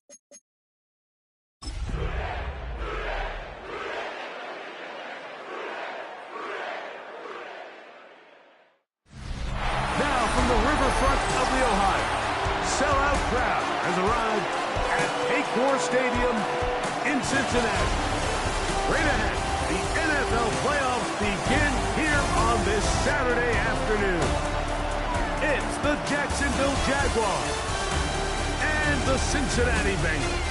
Now from the riverfront of the Ohio, sellout crowd has arrived at Paycor Stadium in Cincinnati. Straight ahead, the NFL playoffs begin here on this Saturday afternoon. It's the Jacksonville Jaguars and the Cincinnati Bengals.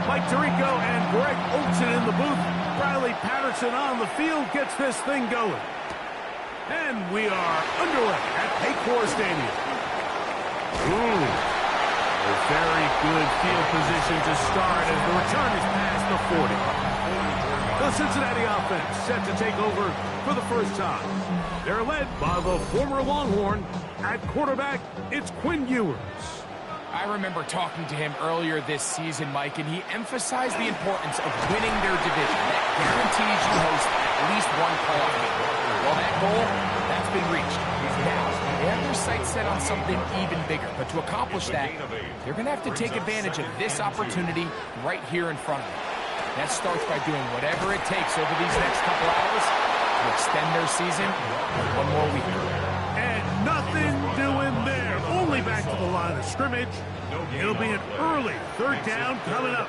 Mike Tirico and Greg Olsen in the booth. Riley Patterson on the field gets this thing going. And we are underway at Paycor Stadium. A very good field position to start as the return is past the 40. The Cincinnati offense set to take over for the first time. They're led by the former Longhorn. At quarterback, it's Quinn Ewers. I remember talking to him earlier this season, Mike, and he emphasized the importance of winning their division. That guarantees you host at least one playoff game. Well, that goal, that's been reached. Now, they have their sights set on something even bigger. But to accomplish that, they're going to have to take advantage of this opportunity right here in front of them. That starts by doing whatever it takes over these next couple hours to extend their season one more week. And nothing doing there. Only back to the line of scrimmage. It'll be an early third down coming up.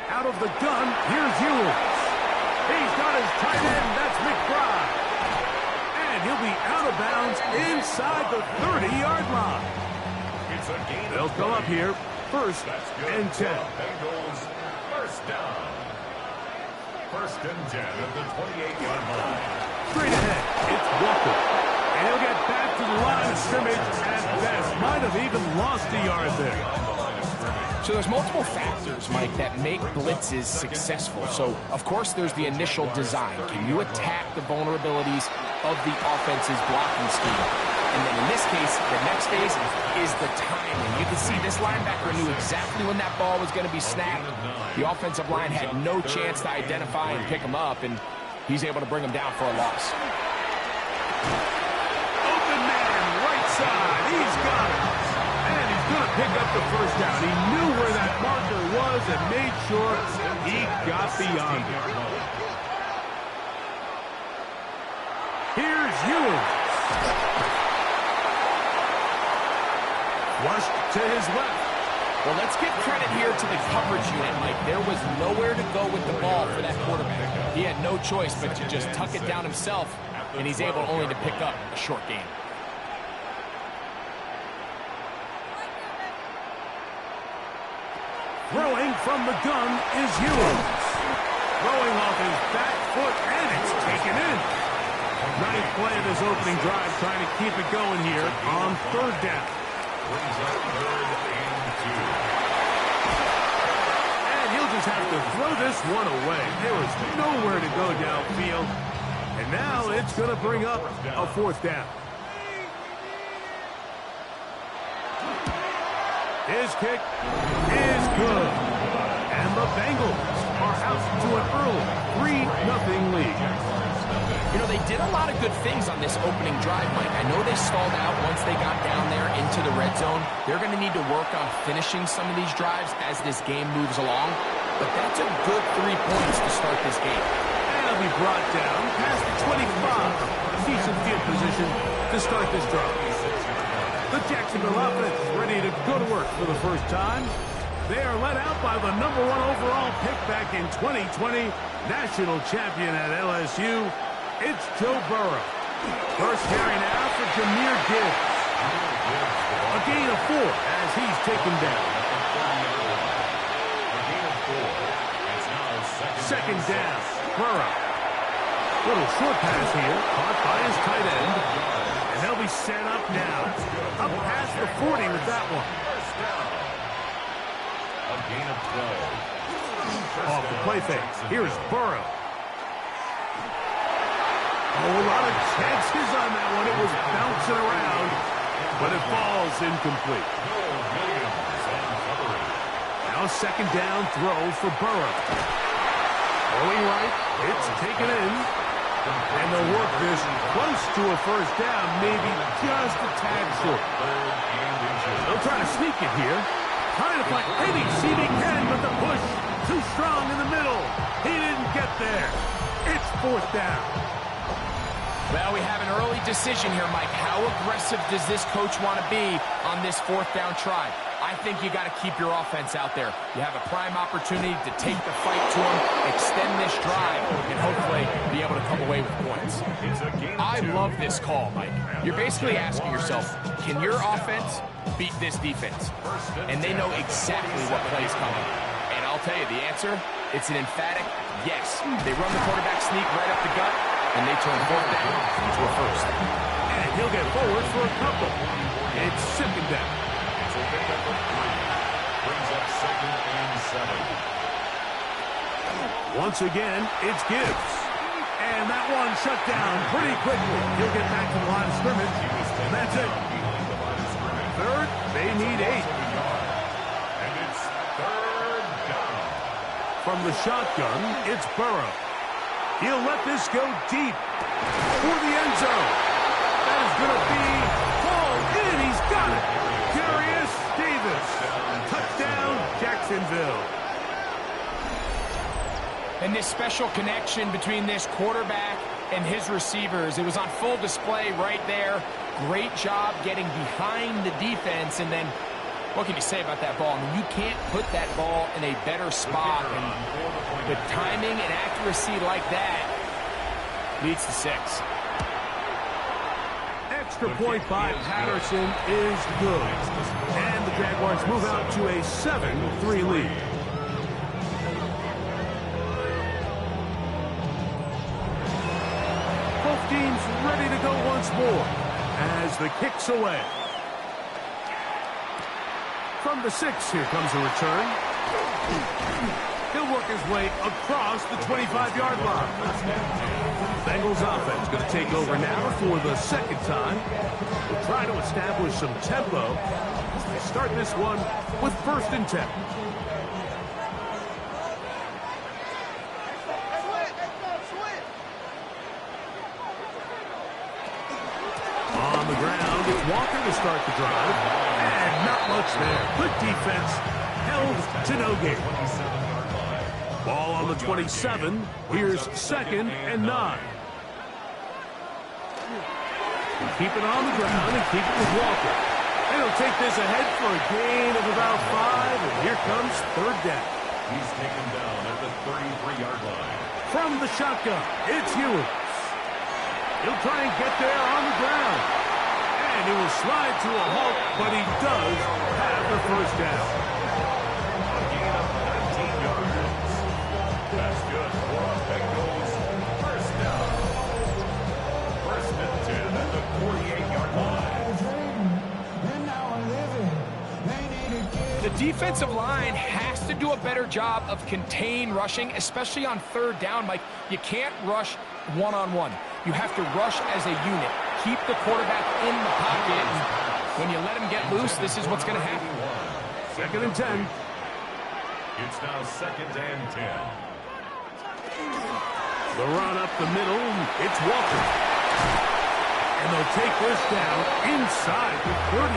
Out of the gun, here's Ewers. He's got his tight end, that's McBride. And he'll be out of bounds inside the 30-yard line. They'll come up here, first and 10. Bengals, first down. First and 10 at the 28-yard line. Straight ahead, it's Walker. And he'll get back to the line of scrimmage at best. Might have even lost a yard there. So there's multiple factors, Mike, that make blitzes successful. So, of course, there's the initial design. Can you attack the vulnerabilities of the offense's blocking scheme? And then in this case, the next phase is the timing. You can see this linebacker knew exactly when that ball was going to be snapped. The offensive line had no chance to identify and pick him up, and he's able to bring him down for a loss. Open man, right side. He's got it. And he's going to pick up the first down. He knew where that marker was and made sure he got beyond it. Here's Ewers. Flushed to his left. Well, let's give credit here to the coverage unit, Mike. There was nowhere to go with the ball for that quarterback. He had no choice but to just tuck it down himself, and he's able only to pick up a short gain. Throwing from the gun is Ewers. Throwing off his back foot, and it's taken in. Nice play of his opening drive, trying to keep it going here on third down. Brings up third and 2. And he'll just have to throw this one away. There was nowhere to go downfield. And now it's going to bring up a fourth down. His kick is good. And the Bengals are out to an early 3-0 lead. You know, they did a lot of good things on this opening drive, Mike. I know they stalled out once they got down there into the red zone. They're going to need to work on finishing some of these drives as this game moves along. But that's a good 3 points to start this game. And he'll be brought down past the 25. Decent field position to start this drive. The Jacksonville offense is ready to go to work for the first time. They are led out by the #1 overall pick back in 2020, national champion at LSU. It's Joe Burrow. First carry now for Jahmyr Gibbs. A gain of 4 as he's taken down. Second down, Burrow. Little short pass here, caught by his tight end. And they'll be set up now. Up past the 40 with that one. A gain of 12. Off the play fake. Here's Burrow. Oh, a lot of chances on that one. It was bouncing around. but it falls incomplete. Now second down throw for Burrow. Throwing right, it's taken in. And they'll work this close to a first down, maybe just a tad short. They'll try to sneak it here. Trying to find any seam he can, but the push too strong in the middle. He didn't get there. It's fourth down. Well, we have an early decision here, Mike. How aggressive does this coach want to be on this fourth down try? I think you got to keep your offense out there. You have a prime opportunity to take the fight to them, extend this drive, and hopefully be able to come away with points. I love this call, Mike. You're basically asking yourself, can your offense beat this defense? And they know exactly what play is coming. And I'll tell you, the answer, it's an emphatic yes. They run the quarterback sneak right up the gut, and they turn fourth down into a first. And he'll get forward for a couple. It's second down. Brings up second and 7. Once again, it's Gibbs. And that one shut down pretty quickly. He'll get back to the line of scrimmage, and that's it. Third, they need 8. And it's third down. From the shotgun, it's Burrow. He'll let this go deep for the end zone. That is going to be hauled in. He's got it. Darius Davis. Touchdown, Jacksonville. And this special connection between this quarterback and his receivers, it was on full display right there. Great job getting behind the defense. And then, what can you say about that ball? I mean, you can't put that ball in a better spot. And with timing and accuracy like that, leads to 6. Extra point by Patterson is good. And the Jaguars move out to a 7-3 lead. Both teams ready to go once more as the kick's away. From the 6, here comes a return. He'll work his way across the 25-yard line. Bengals offense going to take over now for the second time. We'll try to establish some tempo as they start this one with first and 10. On the ground, it's Walker to start the drive. And not much there. Good defense. Held to no gain. Ball on the 27. Here's second and 9. Keep it on the ground and keep it with Walker. And he'll take this ahead for a gain of about 5. And here comes third down. He's taken down at the 33-yard line. From the shotgun, it's Ewers. He'll try and get there on the ground. And he will slide to a halt, but he does have the first down. A gain of 19 yards. That's good for a Bengals first down. First and 10 at the 48-yard line. The defensive line has to do a better job of contain rushing, especially on third down. Mike, you can't rush one-on-one. You have to rush as a unit. Keep the quarterback in the pocket. When you let him get loose, this is what's going to happen. Second and 10. It's now second and 10. The run up the middle, it's Walker. And they'll take this down inside the 35.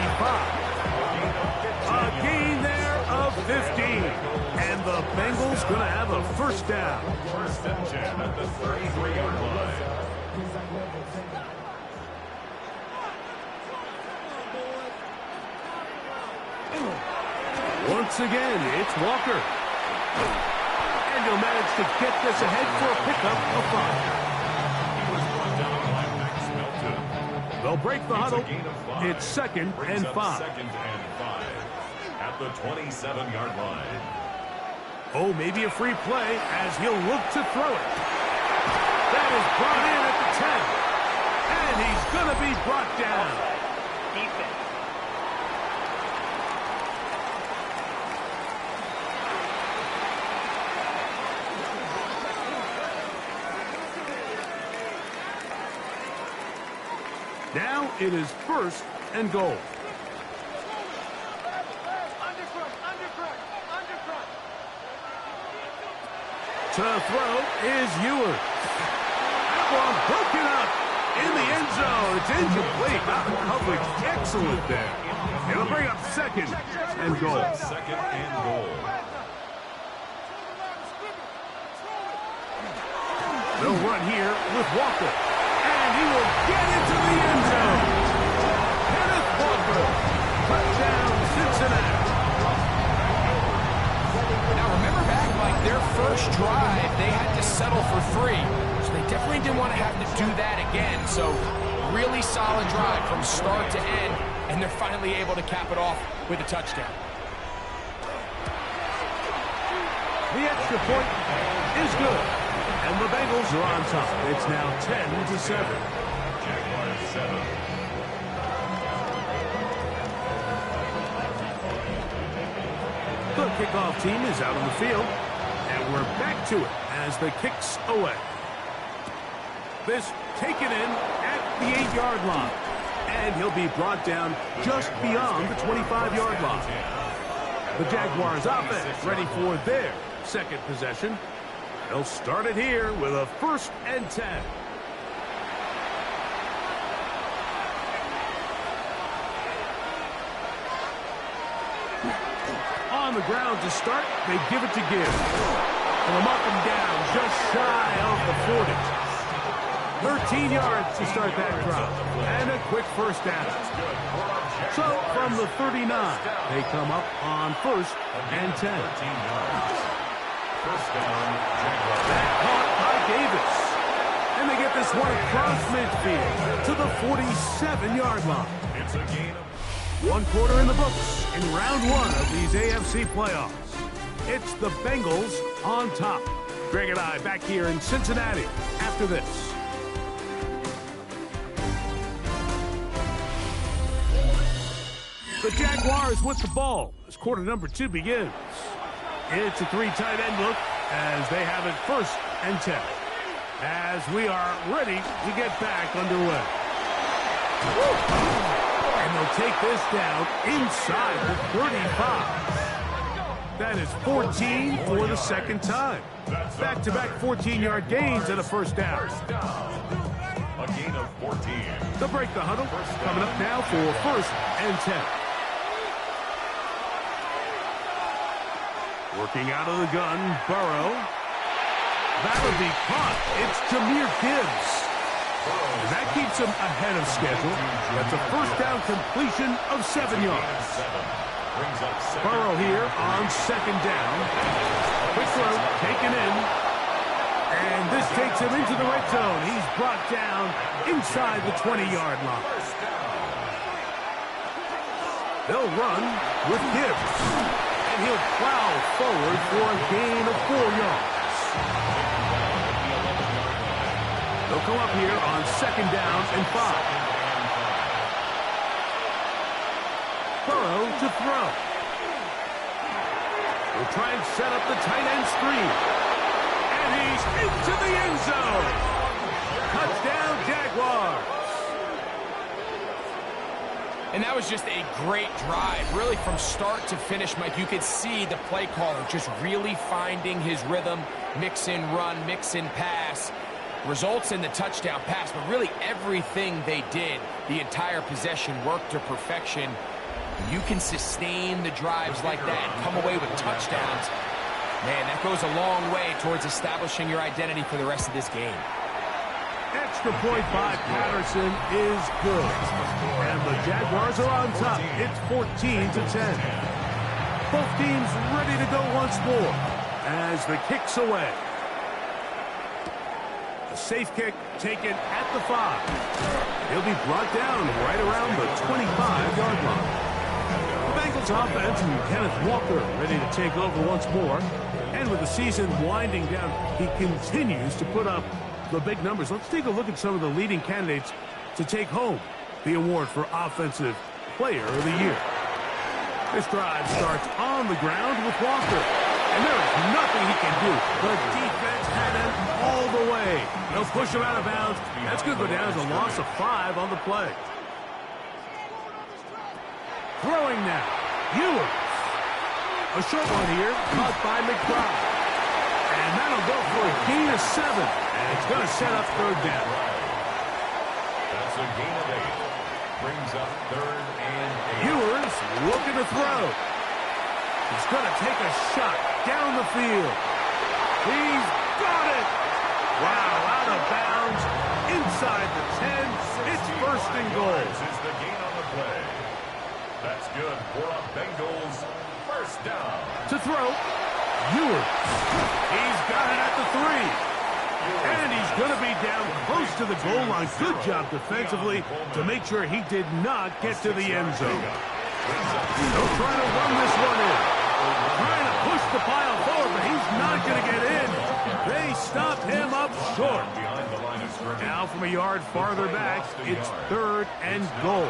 A gain there of 15. And the Bengals going to have a first down. First and 10 at the 33-yard line. Once again, it's Walker. And he'll manage to get this ahead for a pickup of 5. He was brought down by Max Melton. They'll break the huddle. It's a gain of 5. It's second Brings and up 5. Second and 5 at the 27-yard line. Oh, maybe a free play as he'll look to throw it. That is brought in at the 10. And he's going to be brought down. Defense. Now it is first and goal. To throw is Ewers. That one broken up in the end zone. It's incomplete. Not the coverage. Excellent there. It'll bring up second and goal. Second and goal. They'll run here with Walker. And he will get into the end zone. Kenneth Walker. Touchdown, Cincinnati. Now remember back, like their first drive, they had to settle for 3. So they definitely didn't want to have to do that again. So really solid drive from start to end. And they're finally able to cap it off with a touchdown. The extra point is good. And the Bengals are on top. It's now 10-7. Jaguars 7. The kickoff team is out on the field. And we're back to it as the kick's away. This taken in at the 8-yard line. And he'll be brought down just beyond the 25-yard line. The Jaguars offense ready for their second possession. They'll start it here with a 1st and 10. On the ground to start, they give it to Gibbs. From up and down, just shy of the 40. 13 yards to start that drive. And a quick first down. So from the 39, they come up on 1st and 10. First down, Jaguars. That caught by Davis. And they get this one across midfield to the 47-yard line. It's a gain of 1 quarter in the books in round 1 of these AFC playoffs. It's the Bengals on top. Greg and I back here in Cincinnati after this. The Jaguars with the ball as quarter number 2 begins. It's a 3 tight end look as they have it 1st and 10. As we are ready to get back underway. And they'll take this down inside the 35. That is 14 for the second time. Back-to-back 14-yard gains and a first down. a gain of 14. They'll break the huddle. Coming up now for 1st and 10. Working out of the gun, Burrow. That'll be caught. It's Jahmyr Gibbs. And that keeps him ahead of schedule. That's a first down completion of 7 yards. Burrow here on 2nd down. Quick throw taken in. And this takes him into the red zone. He's brought down inside the 20-yard line. They'll run with Gibbs. And he'll plow forward for a gain of 4 yards. They'll come up here on 2nd down and 5. Burrow to throw. We'll try and set up the tight end screen. And he's into the end zone. Touchdown, Jaguars. And that was just a great drive. Really from start to finish, Mike, you could see the play caller just really finding his rhythm. Mix in run, mix in pass. Results in the touchdown pass, but really everything they did, the entire possession worked to perfection. You can sustain the drives like that and come away with touchdowns. Man, that goes a long way towards establishing your identity for the rest of this game. Extra point by Patterson is good. And the Jaguars are on top. It's 14-10. Both teams ready to go once more as the kick's away. A safe kick taken at the 5. He'll be brought down right around the 25-yard line. The Bengals offense and Kenneth Walker ready to take over once more. And with the season winding down, he continues to put up the big numbers. Let's take a look at some of the leading candidates to take home the award for Offensive Player of the Year. This drive starts on the ground with Walker. And there is nothing he can do. The defense had him all the way. They'll push him out of bounds. That's going to go down as a loss of 5 on the play. Throwing now. Ewers. A short one here, caught by McBride. And that'll go for a gain of 7. And it's going to set up third down. That's a gain of 8. Brings up third and 8. Ewers looking to throw. He's going to take a shot down the field. He's got it. Wow, out of bounds, inside the 10. It's first and goal. Is the gain on the play. That's good for a Bengals first down. To throw, Ewers. He's got it at the 3. And he's going to be down close to the goal line. Good job defensively to make sure he did not get to the end zone. They'll try to run this one in. Trying to push the pile forward, but he's not going to get in. They stop him up short. Now from a yard farther back, it's third and goal.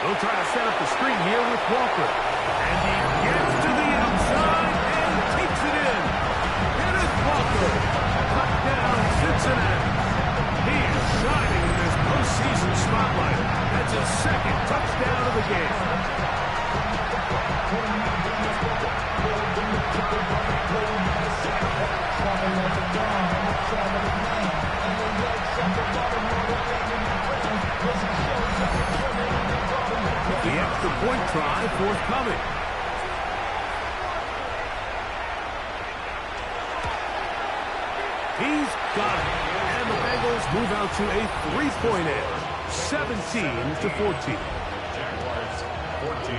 They'll try to set up the screen here with Walker. And he gets to the outside and takes it in. And it's Walker. Touchdown, Cincinnati. He is shining in this postseason spotlight. That's his second touchdown of the game. The extra point try forthcoming. He's got it. And the Bengals move out to a 3-point edge. 17-14. Jaguars 14.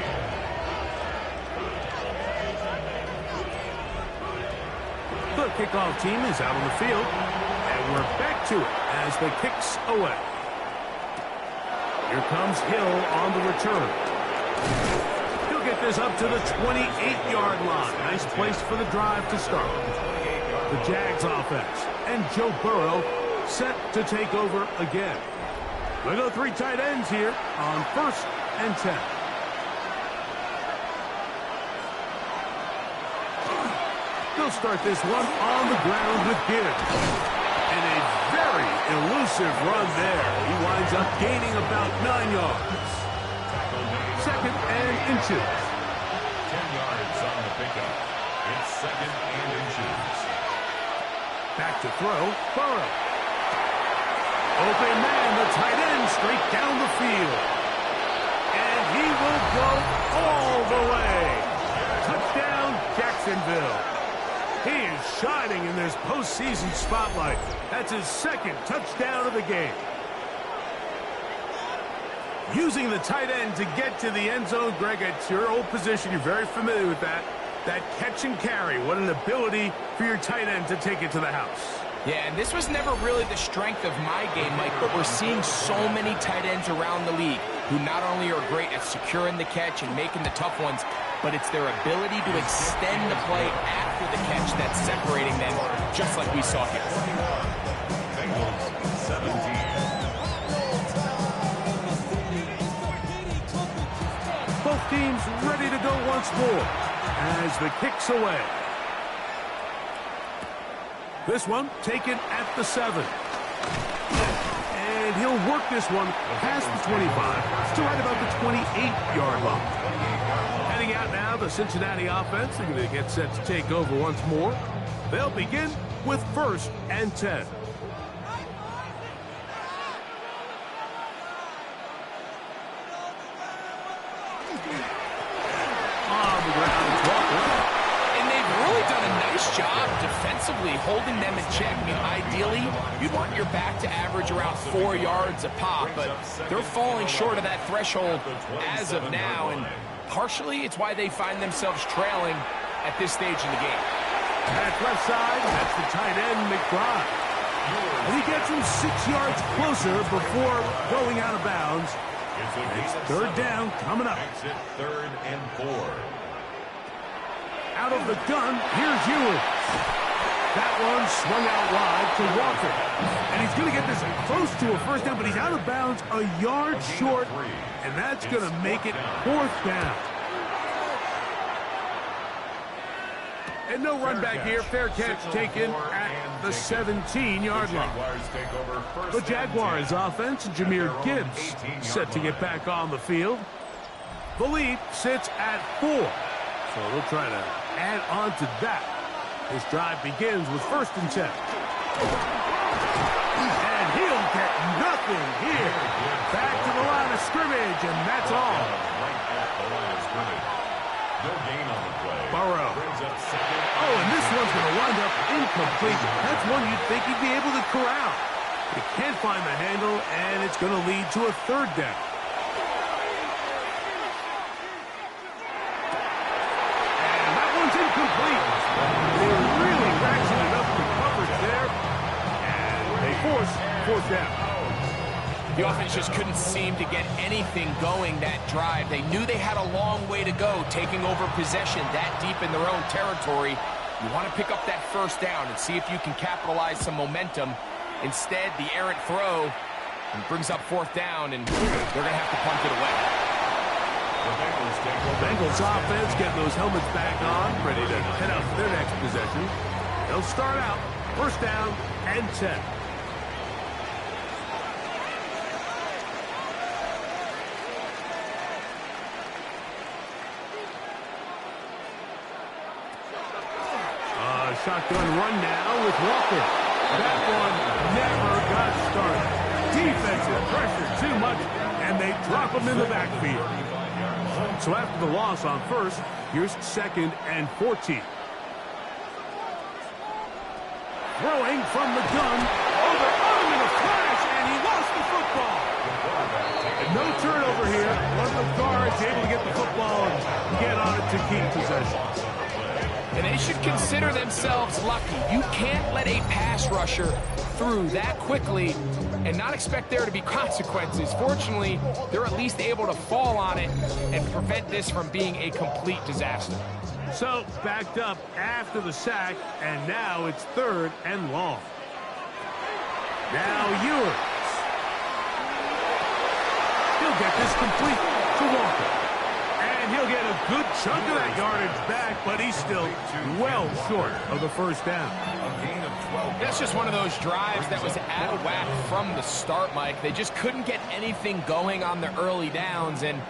The kickoff team is out on the field. And we're back to it as the kicks away. Here comes Hill on the return. He'll get this up to the 28-yard line. Nice place for the drive to start. The Jags offense and Joe Burrow set to take over again. We go 3 tight ends here on 1st and 10. They'll start this one on the ground with Gibbs. And a very elusive run there. He winds up gaining about 9 yards. 2nd and inches. 10 yards on the pickup. It's 2nd and inches. Back to throw, Burrow. Open man, the tight end, straight down the field. And he will go all the way. Touchdown, Jacksonville. He is shining in this postseason spotlight. That's his 2nd touchdown of the game. Using the tight end to get to the end zone, Greg, it's your old position. You're very familiar with that. That catch and carry, what an ability for your tight end to take it to the house. Yeah, and this was never really the strength of my game, Mike, but we're seeing so many tight ends around the league who not only are great at securing the catch and making the tough ones, but it's their ability to extend the play after the catch that's separating them, just like we saw here. Bengals 17. Both teams ready to go once more as the kick's away. This one taken at the 7. And he'll work this one past the 25 to right about the 28-yard line. Heading out now, the Cincinnati offense. They're going to get set to take over once more. They'll begin with 1st and 10. On the ground, it's Walker. And they've really done a nice job defensively holding them in check. I mean, ideally, you'd want your back to average around 4 yards a pop, but they're falling short of that threshold as of now, and partially it's why they find themselves trailing at this stage in the game. At left side, that's the tight end, McBride. And he gets him 6 yards closer before going out of bounds. It's 3rd down coming up. Exit 3rd and 4. Out of the gun, here's Ewers. That one swung out wide to Walker. And he's going to get this close to a 1st down, but he's out of bounds a yard short. And that's going to make it 4th down. And no run back here. Fair catch taken at the 17-yard line. The Jaguars offense and Jahmyr Gibbs set to get back on the field. The lead sits at 4. So they'll try to add on to that. This drive begins with 1st and 10. And he'll get nothing here. Back to the line of scrimmage, and that's all. Right at the line of scrimmage. No gain on the play. Burrow. Brings up 2nd. Oh, and this one's going to wind up incomplete. That's one you'd think he'd be able to corral. He can't find the handle, and it's going to lead to a 3rd down. And that one's incomplete. They really ratcheted up the coverage there, and they force 4th down. The offense just couldn't seem to get anything going that drive. They knew they had a long way to go, taking over possession that deep in their own territory. You want to pick up that 1st down and see if you can capitalize some momentum. Instead, the errant throw brings up 4th down, and they're going to have to punt it away. Bengals offense getting those helmets back on, ready to head out for their next possession. They'll start out 1st down and 10. Shotgun run now with Walker. That one never got started. Defensive pressure too much, and they drop him in the backfield. So after the loss on 1st, here's 2nd and 14. Throwing from the gun. Oh, they're on him in a flash, and he lost the football. And no turnover here. One of the guards able to get the football and get on it to keep possession. And they should consider themselves lucky. You can't let a pass rusher through that quickly and not expect there to be consequences. Fortunately, they're at least able to fall on it and prevent this from being a complete disaster. So, backed up after the sack, and now it's 3rd and long. Now Ewers. He'll get this complete to Walker. And he'll get a good chunk of that yardage back, but he's still well short of the 1st down. A gain of 12. That's just one of those drives that was out of whack from the start, Mike. They just couldn't get anything going on the early downs, and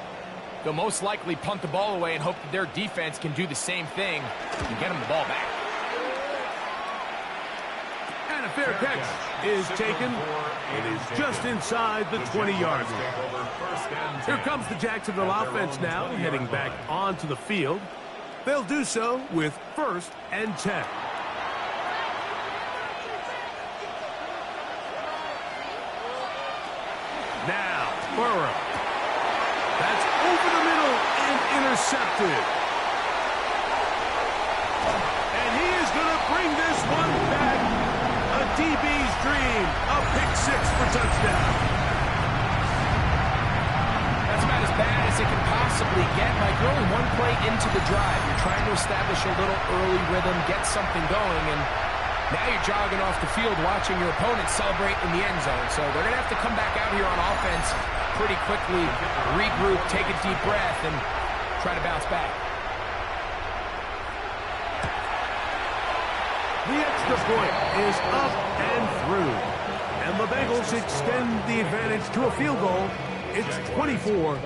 they'll most likely punt the ball away and hope that their defense can do the same thing and get them the ball back. And a fair catch is taken. It is just inside the 20-yard line. Here comes the Jacksonville offense now, heading back onto the field. They'll do so with 1st and 10. Now, Burrow. That's over the middle and intercepted. And he is going to bring this one back. A DB's dream. A pick 6 for touchdown. That's about as bad as it can possibly get. Like, you're only one play into the drive. You're trying to establish a little early rhythm, get something going, and now you're jogging off the field watching your opponent celebrate in the end zone. So they're going to have to come back out here on offense pretty quickly, regroup, take a deep breath, and try to bounce back. The extra point is up and through. And the Bengals extend the advantage to a field goal. It's 24-21.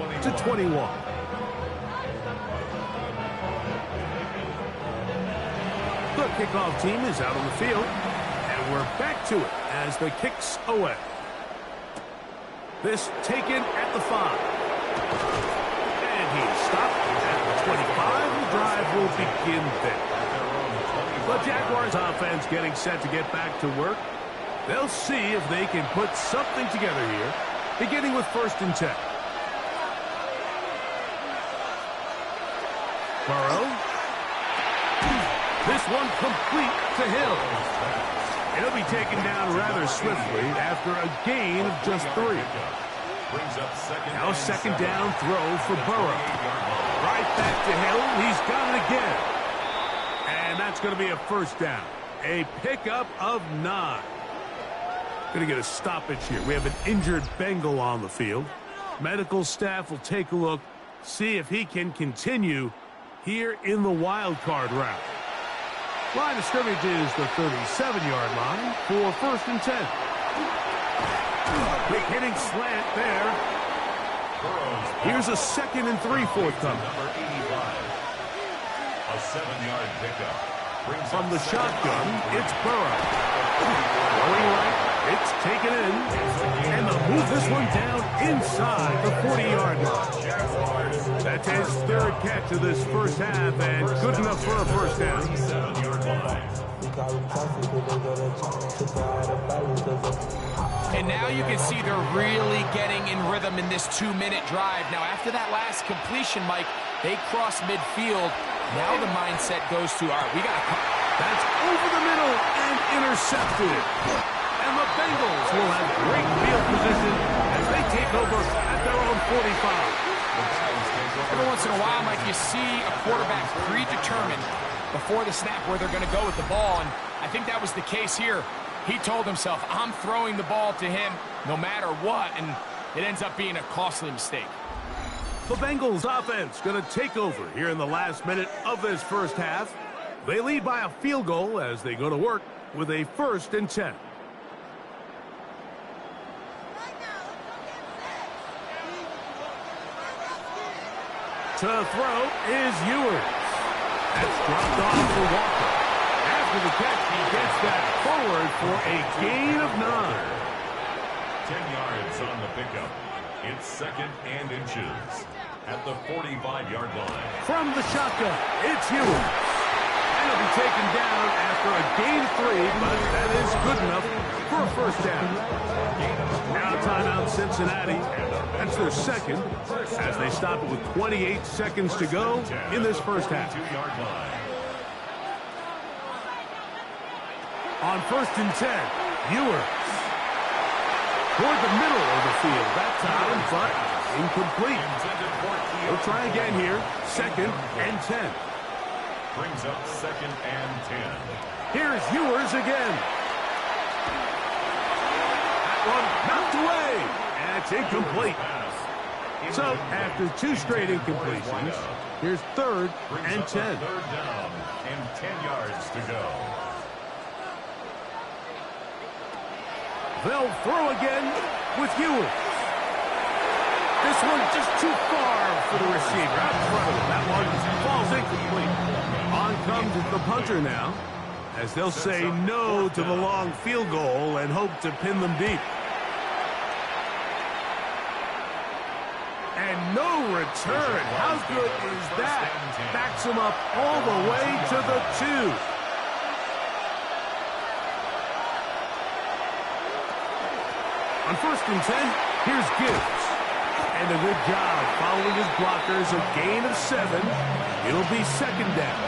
The kickoff team is out on the field. And we're back to it as the kick's away. This taken at the 5. And he's stopped at the 25. The drive will begin there. The Jaguars offense getting set to get back to work. They'll see if they can put something together here, beginning with 1st and 10. Burrow. This one complete to Hill. He'll be taken down rather swiftly after a gain of just 3. Now 2nd down throw for Burrow. Right back to Hill. He's got it again. And that's going to be a 1st down. A pickup of 9. Going to get a stoppage here. We have an injured Bengal on the field. Medical staff will take a look, see if he can continue here in the wild card round. Line of scrimmage is the 37-yard line for 1st and 10. Quick hitting slant there. Here's a 2nd and 3 forthcoming. Number 85. A 7-yard pickup. From the shotgun, it's Burrow. Going right, it's taken in. And they'll move this one down inside the 40-yard line. That's his 3rd catch of this first half, and good enough for a first down. 7-yard line. And now you can see they're really getting in rhythm in this 2-minute drive. Now, after that last completion, Mike, they cross midfield. Now the mindset goes to, all right, we got to come. That's over the middle and intercepted. And the Bengals will have great field position as they take over at their own 45. Every once in a while, Mike, you see a quarterback predetermined before the snap where they're going to go with the ball, and I think that was the case here. He told himself, I'm throwing the ball to him no matter what, and it ends up being a costly mistake. The Bengals offense going to take over here in the last minute of this first half. They lead by a field goal as they go to work with a 1st and 10. To throw is Ewers. That's dropped off for Walker. After the catch, he gets that forward for a gain of 9. 10 yards on the pickup. It's 2nd and inches at the 45-yard line. From the shotgun, it's Ewers. And he'll be taken down after a gain of 3, but that is good enough for a first down. Now timeout Cincinnati. That's their 2nd as they stop it with 28 seconds to go in this first half. 2-yard line. On 1st and 10, Ewers. Toward the middle of the field that time, but incomplete. We'll try again here. 2nd and 10. Brings up 2nd and 10. Here's Ewers again. That one knocked away. And it's incomplete. So after 2 straight incompletions, here's 3rd and 10. 3rd down and 10 yards to go. They'll throw again with Ewers. This one just too far for the receiver. Out in front of him. That one falls incomplete. On comes the punter now, as they'll say no to the long field goal and hope to pin them deep. And no return. How good is that? Backs him up all the way to the 2. On 1st and 10, here's Gibbs. And a good job following his blockers. A gain of 7. It'll be 2nd down.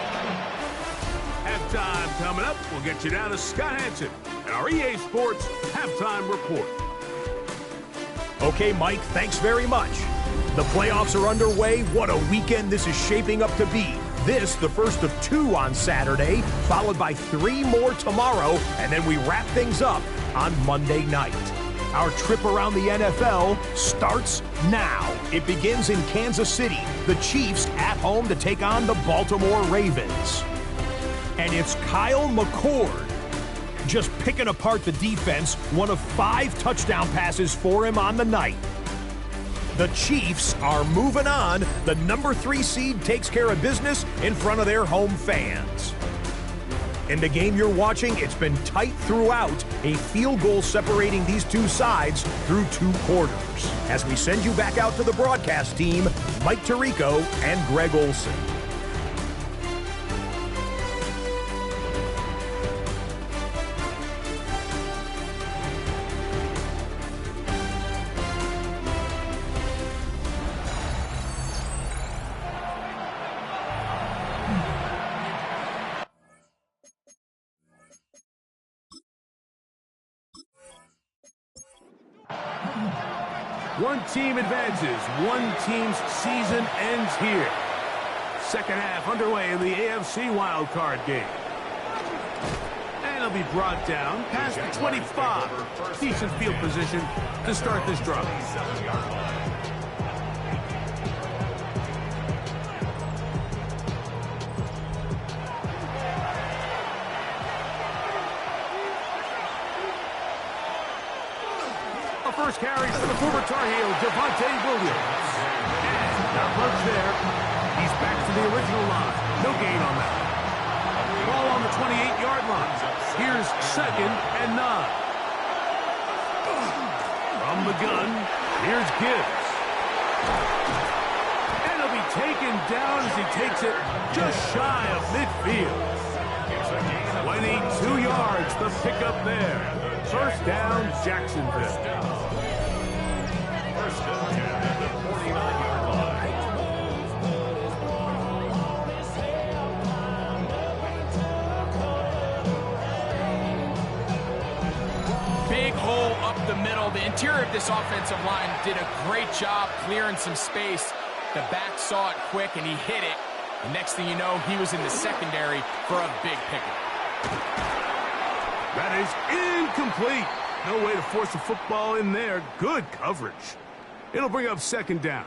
Halftime coming up. We'll get you down to Scott Hansen and our EA Sports Halftime Report. Okay, Mike, thanks very much. The playoffs are underway. What a weekend this is shaping up to be. This, the first of 2 on Saturday, followed by 3 more tomorrow, and then we wrap things up on Monday night. Our trip around the NFL starts now. It begins in Kansas City. The Chiefs at home to take on the Baltimore Ravens. And it's Kyle McCord just picking apart the defense, one of 5 touchdown passes for him on the night. The Chiefs are moving on. The number 3 seed takes care of business in front of their home fans. In the game you're watching, it's been tight throughout, a field goal separating these 2 sides through 2 quarters. As we send you back out to the broadcast team, Mike Tirico and Greg Olson. One team advances. One team's season ends here. Second half underway in the AFC Wildcard game. And it'll be brought down past the 25. Decent field position to start this drive. first carry for the former Tar Heel, Williams. And not much there. He's back to the original line. No gain on that. Ball on the 28-yard line. Here's 2nd and 9. From the gun, here's Gibbs. And he'll be taken down as he takes it just shy of midfield. 22 yards, the pickup there. First down, Jacksonville. First and 10 at the 49-yard line. Big hole up the middle. The interior of this offensive line did a great job clearing some space. The back saw it quick, and he hit it. The next thing you know, he was in the secondary for a big pickup. That is incomplete. No way to force a football in there. Good coverage. It'll bring up 2nd down.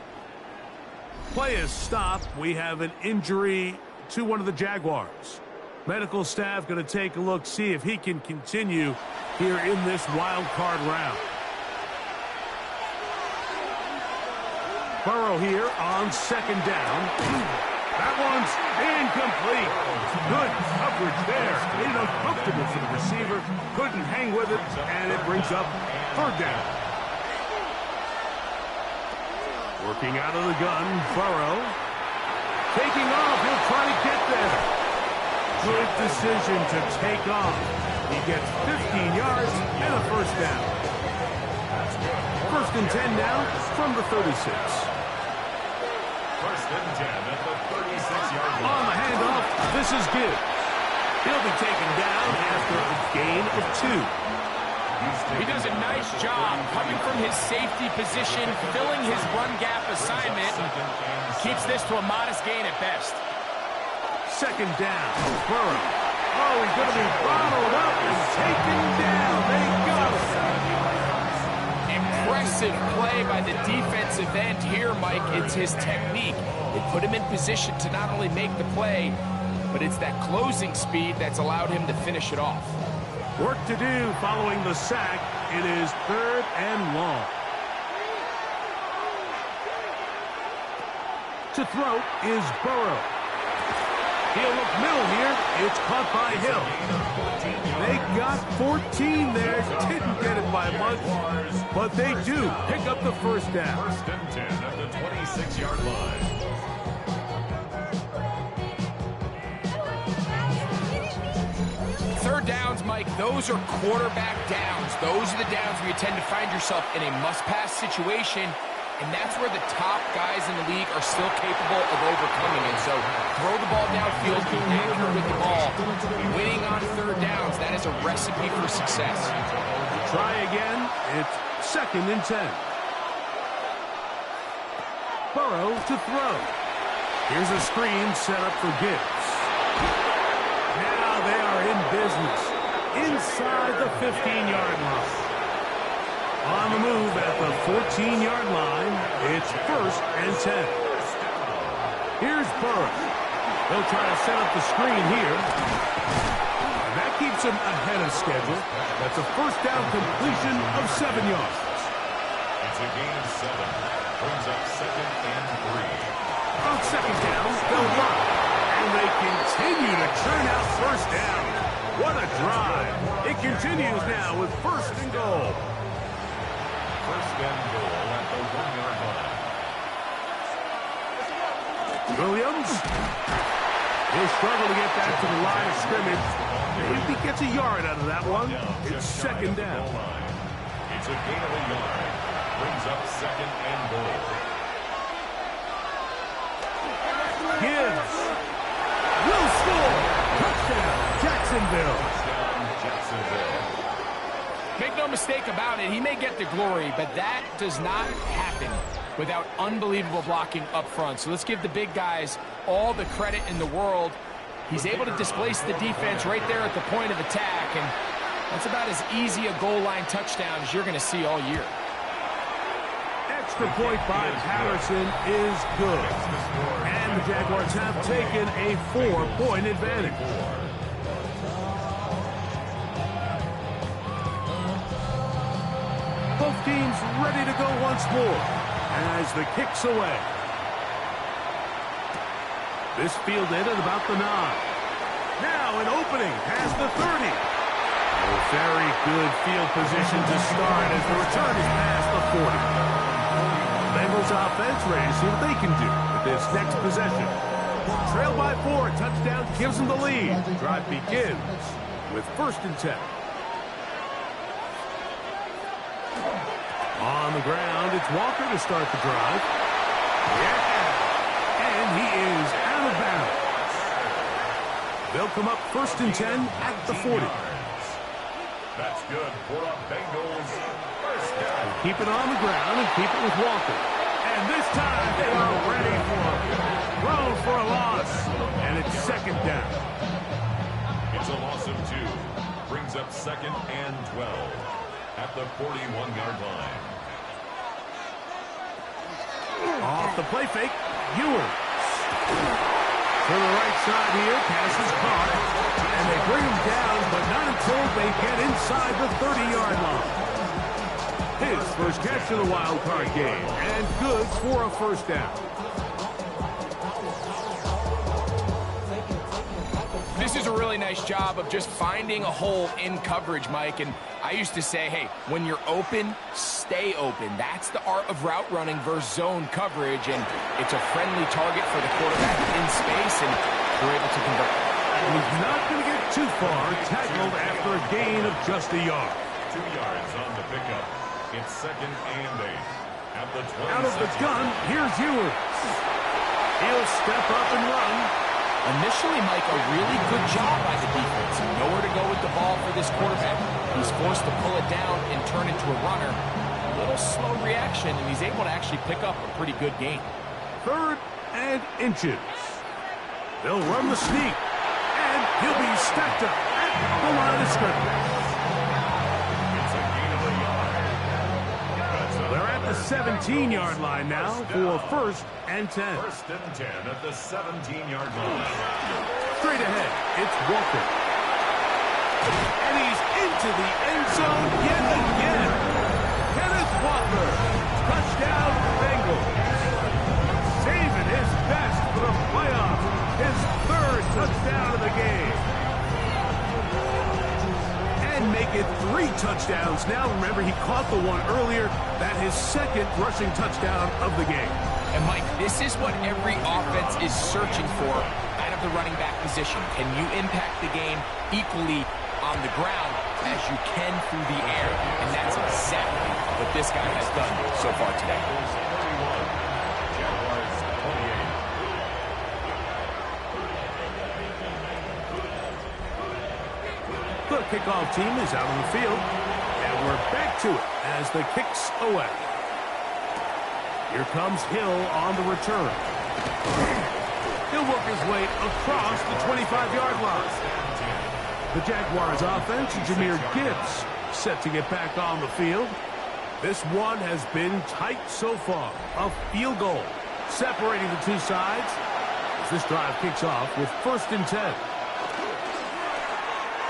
Play is stopped. We have an injury to one of the Jaguars. Medical staff going to take a look, see if he can continue here in this wild card round. Burrow here on 2nd down. That one's incomplete. Good coverage there. Made it uncomfortable for the receiver. Couldn't hang with it, and it brings up 3rd down. Working out of the gun, Burrow. Taking off, he'll try to get there. Good decision to take off. He gets 15 yards and a 1st down. 1st and 10 now from the 36. First and 10 at the 36-yard line. On the handoff, this is Gibbs. He'll be taken down after a gain of 2. He does a nice job coming from his safety position, filling his run gap assignment, and keeps this to a modest gain at best. 2nd down, Burrow. Oh, he's going to be bottled up and taken down. They got him. Impressive play by the defensive end here, Mike. It's his technique. It put him in position to not only make the play, but it's that closing speed that's allowed him to finish it off. Work to do following the sack. It is 3rd and long. To throw is Burrow. He'll look middle here. It's caught by Hill. They got 14 there. Didn't get it by much, but they do pick up the 1st down. First and 10 at the 26-yard line. Third downs, Mike, those are quarterback downs. Those are the downs where you tend to find yourself in a must-pass situation, and that's where the top guys in the league are still capable of overcoming it. So throw the ball downfield, be accurate with the ball. Winning on 3rd downs, that is a recipe for success. Try again. It's 2nd and 10. Burrow to throw. Here's a screen set up for Gibbs. Now they are in business inside the 15-yard line. On the move at the 14-yard line, it's 1st and 10. Here's Burrow. They'll try to set up the screen here. And that keeps him ahead of schedule. That's a 1st down completion of 7 yards. It's a gain of 7. Brings up 2nd and 3. On 2nd down, they'll run. And they continue to churn out 1st down. What a drive. It continues now with 1st and goal. First and goal at the 1-yard line. Williams. He'll struggle to get back to the line of scrimmage. Maybe he gets a yard out of that one. It's 2nd down. It's a gain of a yard. Brings up 2nd and goal. Gibbs. Will score. Touchdown, Jacksonville. Touchdown, Jacksonville. Make no mistake about it, he may get the glory, but that does not happen without unbelievable blocking up front. So let's give the big guys all the credit in the world. He's able to displace the defense right there at the point of attack, and that's about as easy a goal line touchdown as you're going to see all year. Extra point by Patterson is good. And the Jaguars have taken a 4-point advantage. Both teams ready to go once more as the kick's away. This fielded at about the 9. Now an opening past the 30. A very good field position to start as the return is past the 40. Bengals offense ready to see what they can do with this next possession. Trail by 4, touchdown gives them the lead. Drive begins with 1st and 10. On the ground, it's Walker to start the drive. Yeah, and he is out of bounds. They'll come up 1st and 10 at the 40. That's good for a Bengals first down. Keep it on the ground and keep it with Walker. And this time they are ready for him. Thrown for a loss. And it's 2nd down. It's a loss of 2. Brings up 2nd and 12 at the 41-yard line. Off the play fake, Ewers. To the right side here, pass is caught. And they bring him down, but not until they get inside the 30-yard line. His first catch of the wild card game, and good for a 1st down. This is a really nice job of just finding a hole in coverage, Mike. And I used to say, hey, when you're open, stay open. That's the art of route running versus zone coverage. And it's a friendly target for the quarterback in space, and they're able to convert. And he's not going to get too far, tackled after a gain of just a yard. 2 yards on the pickup. It's 2nd and 8 at the 20. Out of the gun, here's Ewers. He'll step up and run. Initially, Mike, a really good job by the defense. Nowhere to go with the ball for this quarterback. He's forced to pull it down and turn into a runner. A little slow reaction, and he's able to actually pick up a pretty good gain. 3rd and inches. They'll run the sneak, and he'll be stacked up at the line of scrimmage. It's a gain of a yard. They're at the 17-yard line now for 1st and 10. 1st and 10 at the 17-yard line. Straight ahead, it's Walker. And he's into the end zone yet again. Kenneth Walker, touchdown Bengals. Saving his best for the playoffs. His 3rd touchdown of the game. And make it 3 touchdowns now. Remember, he caught the one earlier. That his 2nd rushing touchdown of the game. And, Mike, this is what every offense is searching for out of the running back position. Can you impact the game equally on the ground as you can through the air? And that's exactly what this guy has done so far today. Jaguars 28. The kickoff team is out on the field. And we're back to it as the kick's away. Here comes Hill on the return. He'll work his way across the 25-yard line. The Jaguars offense, Jahmyr Gibbs, set to get back on the field. This one has been tight so far. A field goal separating the two sides as this drive kicks off with 1st and 10.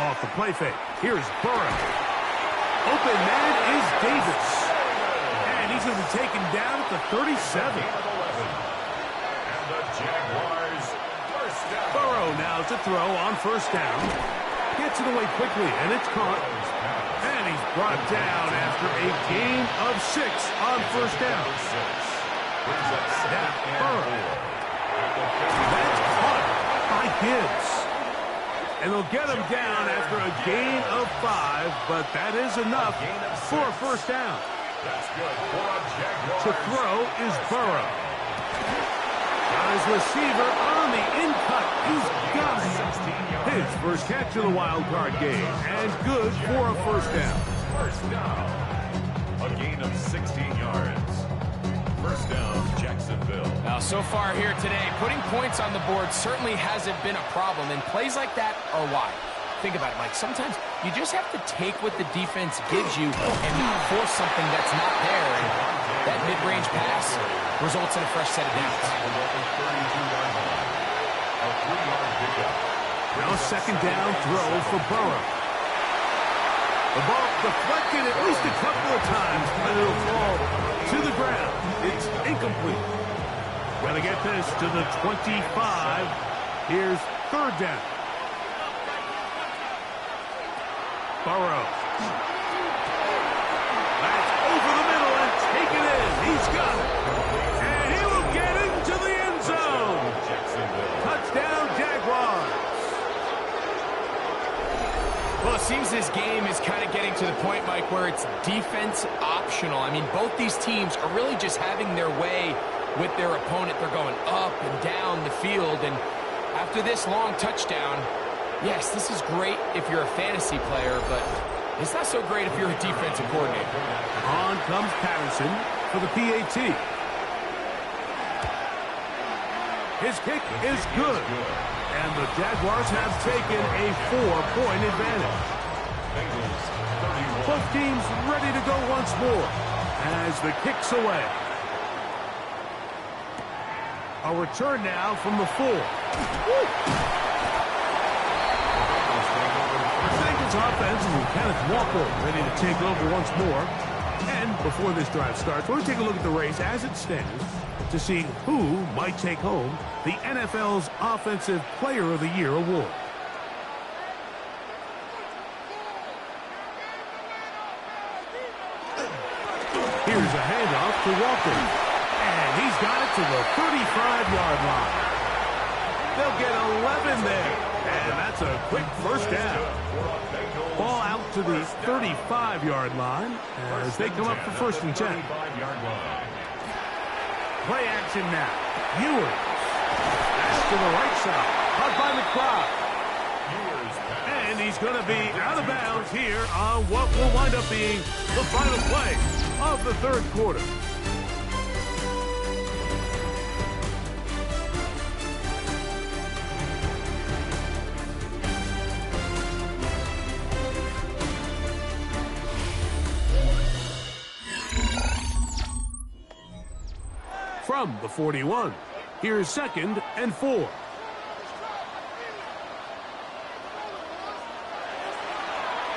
Off the play fake, here's Burrow. Open man is Davis. And he's going to be taken down at the 37. And the Jaguars first down. Burrow now to throw on 1st down. Gets it away quickly, and it's caught. And he's brought down after a gain of 6 on 1st down. Now, Burrow. That's caught by Gibbs. And they'll get him down after a gain of 5, but that is enough for a 1st down. That's good for a Jaguars. To throw is Burrow. Got his receiver on the in-cut. He's got it. His first catch of the wild card game, and good for a 1st down. 1st down. A gain of 16 yards. 1st down, Jacksonville. Now, so far here today, putting points on the board certainly hasn't been a problem, and plays like that are why. Think about it, Mike. Sometimes you just have to take what the defense gives you and not force something that's not there. And that mid-range pass results in a fresh set of downs. Now 2nd down throw for Burrow. The ball Deflected at least a couple of times, but it'll fall to the ground. It's incomplete. Gonna get this to the 25. Here's third down. Burrow. That's over the middle and taken in. He's got it. And he will get into the end zone. Touchdown, Jaguars. Well, it seems this game is kind of getting to the point, Mike, where it's defense optional. I mean, both these teams are really just having their way with their opponent. They're going up and down the field, and after this long touchdown, yes, this is great if you're a fantasy player, but it's not so great if you're a defensive coordinator. On comes Patterson for the PAT. His kick is good. And the Jaguars have taken a 4-point advantage. Both teams ready to go once more as the kick's away. A return now from the 4. Bengals offense and Kenneth Walker ready to take over once more. And before this drive starts, we're going to take a look at the race as it stands to see who might take home the NFL's Offensive Player of the Year award. Here's a handoff to Walker. And he's got it to the 35-yard line. They'll get 11 there. And that's a quick first down. Ball out to the 35-yard line as they come up for first and 10. Play action now. Ewers. Pass to the right side. Caught by McBride. And he's going to be out of bounds here on what will wind up being the final play of the third quarter. From the 41, here's 2nd and 4.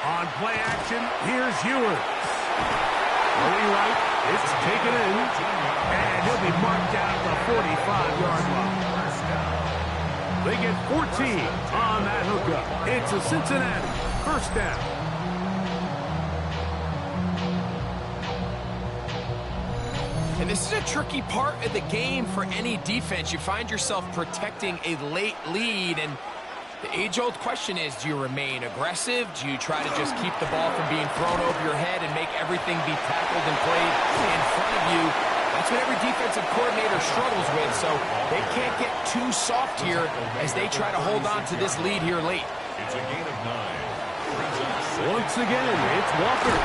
On play action, here's Ewers. Going right, it's taken in, and he'll be marked down at the 45-yard line. They get 14 on that hookup. It's a Cincinnati first down. And this is a tricky part of the game for any defense. You find yourself protecting a late lead, and the age-old question is, do you remain aggressive? Do you try to just keep the ball from being thrown over your head and make everything be tackled and played in front of you? That's what every defensive coordinator struggles with, so they can't get too soft here as they try to hold on to this lead here late. It's a gain of 9. Once again, it's Walker.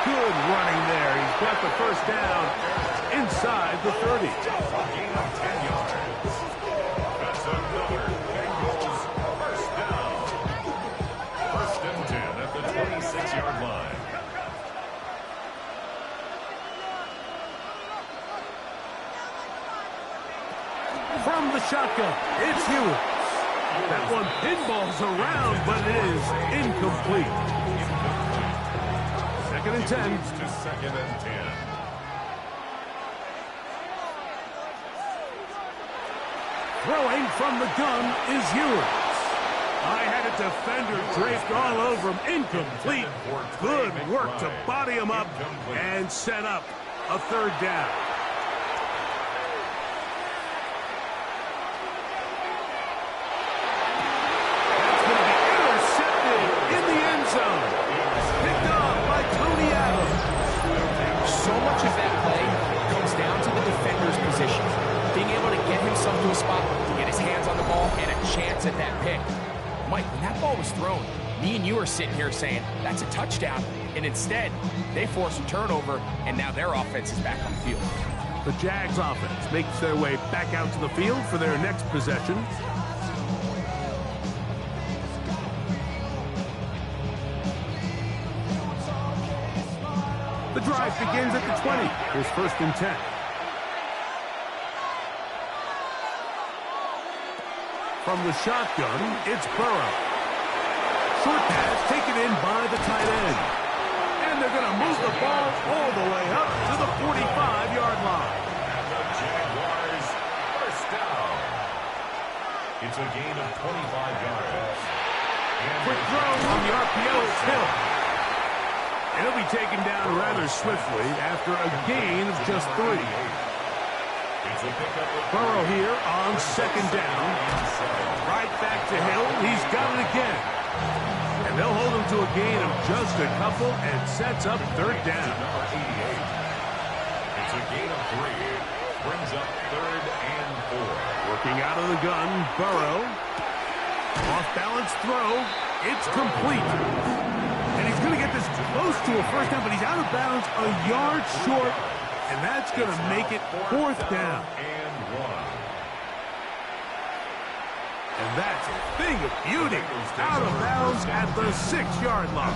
Good running there. He's got the first down inside the 30. Gain of 10 yards. That's another Bengals first down. First and 10 at the 26-yard line. From the shotgun, it's Ewers. That one pinballs around, but it is incomplete. 2nd and 10. To 2nd and 10. Throwing from the gun is Ewers. I had a defender draped all over him. Incomplete. Good work to body him up and set up a third down. That's going to be intercepted in the end zone. Picked off by Tony Adams. So much of that play comes down to the defender's position. Being able to get himself to a spot, to get his hands on the ball, and a chance at that pick. Mike, when that ball was thrown, me and you are sitting here saying, that's a touchdown. And instead, they force a turnover, and now their offense is back on the field. The Jags offense makes their way back out to the field for their next possession. The drive begins at the 20. Here's 1st and 10. From the shotgun, it's Burrow. Short pass taken in by the tight end. going to move the ball all the way up to the 45-yard line. And the Jaguars first down. It's a gain of 25 yards. Quick throw on the RPO. It's Hill. And he'll be taken down rather swiftly after a gain of just 3. Burrow here on second down. Right back to Hill. He's got it again. And they'll hold him to a gain of just a couple and sets up third down. It's a gain of 3. Brings up 3rd and 4. Working out of the gun, Burrow. Off-balance throw. It's complete. And he's going to get this close to a first down, but he's out of bounds a yard short. And that's going to make it 4th down. And that's a thing of beauty. Out of bounds at the 6-yard line.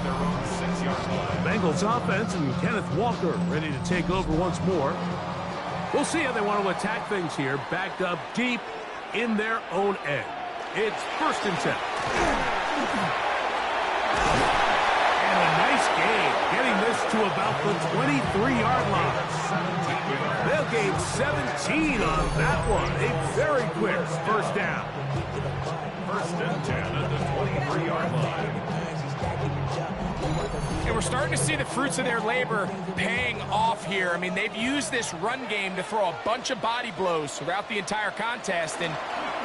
Bengals offense and Kenneth Walker ready to take over once more. We'll see how they want to attack things here. Backed up deep in their own end. It's 1st and 10. And a nice gain, getting this to about the 23-yard line. They'll gain 17 on that one. A very quick first down. 1st and 10 at the 23-yard line. And we're starting to see the fruits of their labor paying off here. I mean, they've used this run game to throw a bunch of body blows throughout the entire contest. And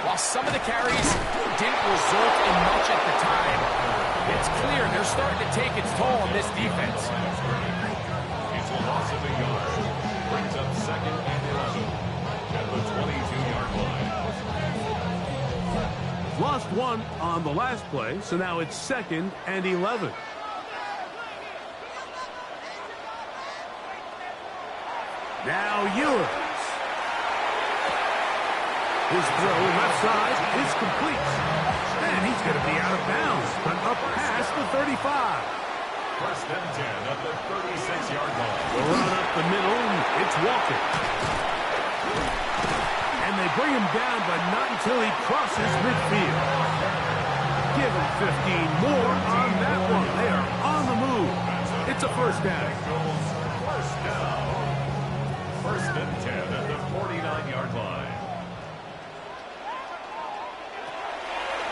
while some of the carries didn't result in much at the time, it's clear they're starting to take its toll on this defense. It's a loss of a yard. Brings up 2nd and 11 at the 22-yard line. Lost 1 on the last play, so now it's 2nd and 11. Now Ewers. His throw left side is complete. And he's going to be out of bounds, but up past the 35. 1st and 10 at the 36-yard line. We'll run up the middle, and it's Walker. And they bring him down, but not until he crosses midfield. Give him 15 more on that one. They are on the move. It's a first down. First down. 1st and 10 at the 49-yard line.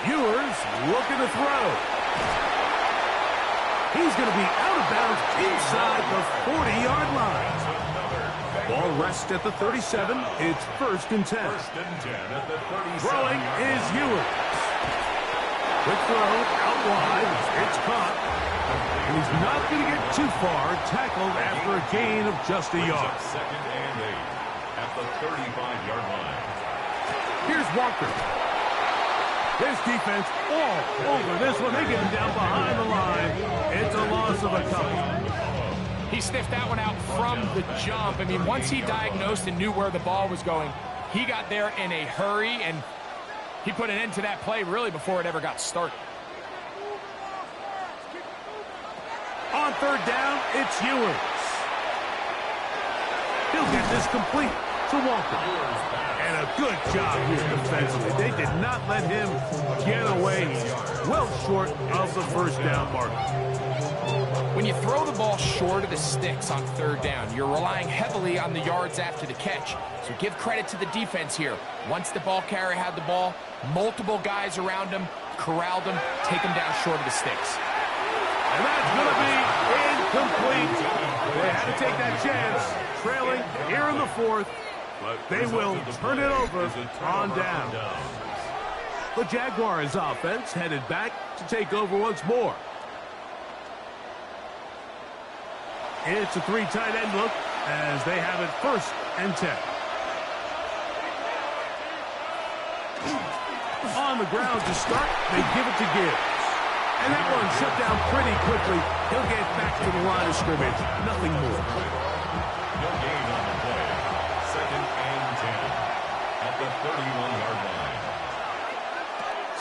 Ewers looking to throw. He's going to be out of bounds inside the 40-yard line. Ball rests at the 37. It's 1st and 10. 1st and 10 at the 37. Throwing is Ewers. Quick throw out wide. It's caught. And he's not going to get too far. Tackled after a gain of just a yard. 2nd and 8 at the 35-yard line. Here's Walker. This defense all over this one. They get him down behind the line. It's a loss of a couple. He sniffed that one out from the jump. I mean, once he diagnosed and knew where the ball was going, he got there in a hurry, and he put an end to that play really before it ever got started. On 3rd down, it's Ewers. He'll get this complete to Walker. And a good job here defensively. They did not let him get away. Well short of the first down mark. When you throw the ball short of the sticks on 3rd down, you're relying heavily on the yards after the catch. So give credit to the defense here. Once the ball carrier had the ball, multiple guys around him, corralled him, take him down short of the sticks. And that's going to be incomplete. They had to take that chance, trailing here in the 4th. But they will turn it over on down. The Jaguars offense headed back to take over once more. It's a 3 tight end look as they have it 1st and 10. On the ground to start, they give it to Gibbs. And that one shut down pretty quickly. He'll get back to the line of scrimmage. Nothing more. No gain on the play. 2nd and 10 at the 31-yard line.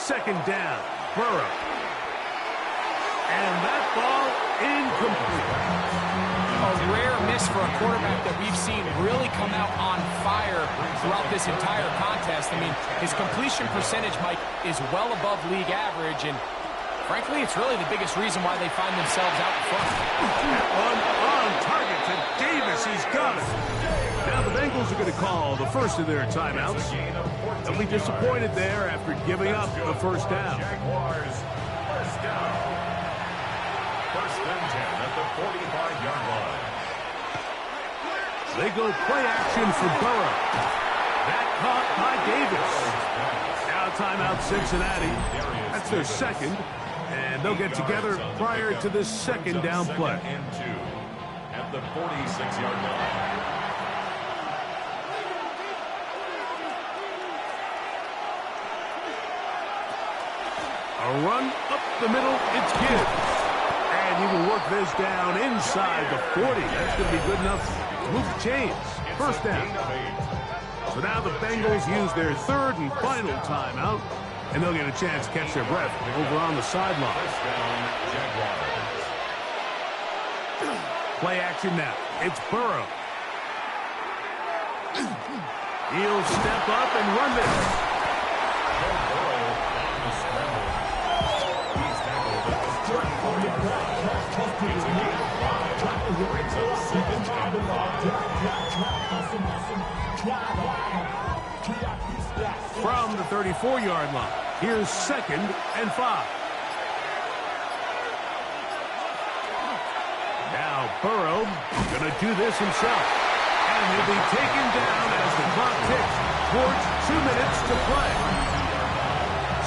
2nd down, Burrow. And that ball incomplete. A rare miss for a quarterback that we've seen really come out on fire throughout this entire contest. I mean, his completion percentage, Mike, is well above league average, and Frankly, it's really the biggest reason why they find themselves out in front. On target to Davis. He's got it. Now the Bengals are going to call the first of their timeouts. They'll be disappointed there after giving up the first down. Jaguars, first down. First and 10 at the 45-yard line. They go play action for Burrow. That caught by Davis. Now timeout Cincinnati. That's their second. And they'll get together prior to this second down play. And 2 at the 46-yard line. A run up the middle, it's Gibbs. And he will work this down inside the 40. That's going to be good enough to move the chains. First down. So now the Bengals use their third and final timeout, and they'll get a chance to catch their breath over on the sideline. First down, Jaguars. Play action now. It's Burrow. He'll step up and run this. From the 34-yard line, here's 2nd and 5. Now Burrow going to do this himself. And he'll be taken down as the clock ticks towards 2 minutes to play.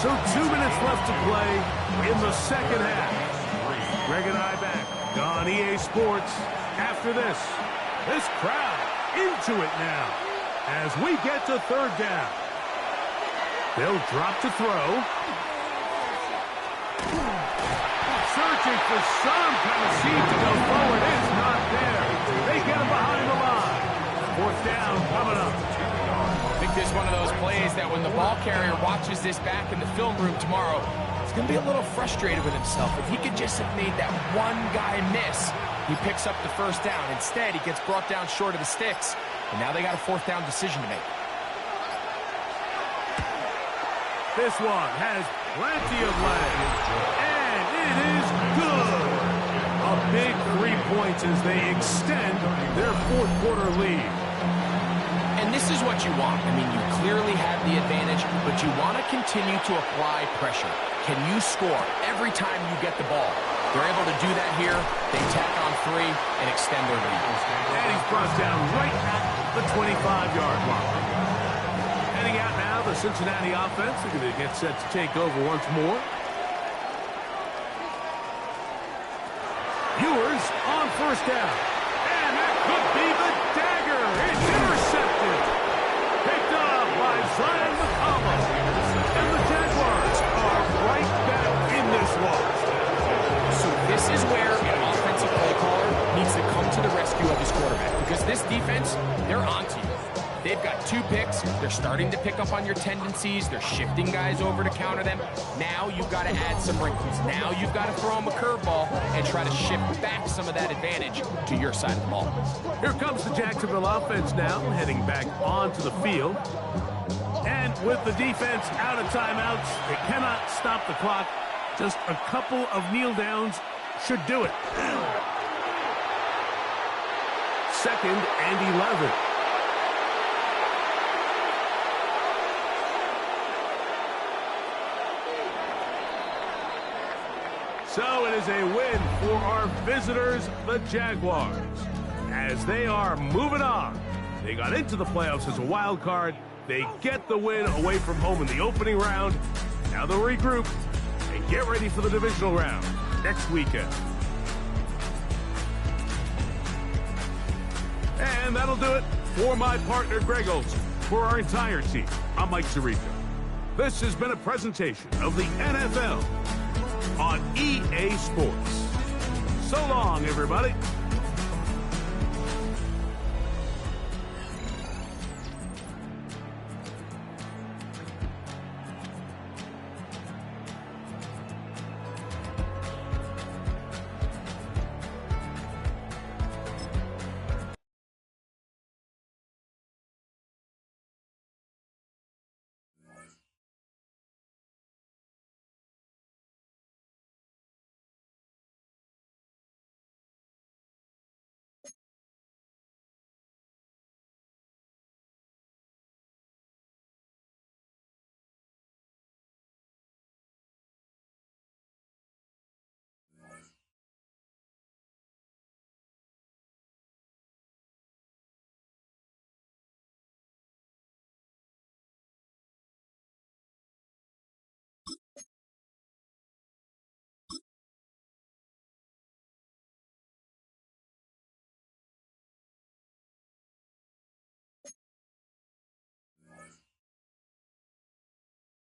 So 2 minutes left to play in the second half. Greg and I back on EA Sports after this. This crowd into it now as we get to third down. They'll drop to throw. Searching for some kind of seed to go forward. It's not there. They get him behind the line. Fourth down coming up. I think this is one of those plays that when the ball carrier watches this back in the film room tomorrow, he's going to be a little frustrated with himself. If he could just have made that one guy miss, he picks up the first down. Instead, he gets brought down short of the sticks, and now they got a fourth down decision to make. This one has plenty of legs, and it is good. A big 3 points as they extend their fourth quarter lead. And this is what you want. I mean, you clearly have the advantage, but you want to continue to apply pressure. Can you score every time you get the ball? They're able to do that here. They tack on 3 and extend their lead. And he's brought down right at the 25-yard line. Heading out now, the Cincinnati offense. They're going to get set to take over once more. Ewers on first down. And that could be the dagger. It's intercepted. Picked up by Zion McCollum. And the Jaguars are right back in this one. So this is where an offensive play caller needs to come to the rescue of his quarterback. Because this defense, they're onto you. They've got 2 picks. They're starting to pick up on your tendencies. They're shifting guys over to counter them. Now you've got to add some wrinkles. Now you've got to throw them a curveball and try to shift back some of that advantage to your side of the ball. Here comes the Jacksonville offense now, heading back onto the field. And with the defense out of timeouts, they cannot stop the clock. Just a couple of kneel downs should do it. 2nd and 11. So it is a win for our visitors, the Jaguars, as they are moving on. They got into the playoffs as a wild card. They get the win away from home in the opening round. Now they'll regroup and get ready for the divisional round next weekend. And that'll do it for my partner, Greg Olson. For our entire team, I'm Mike Zarico. This has been a presentation of the NFL on EA Sports. So long, everybody.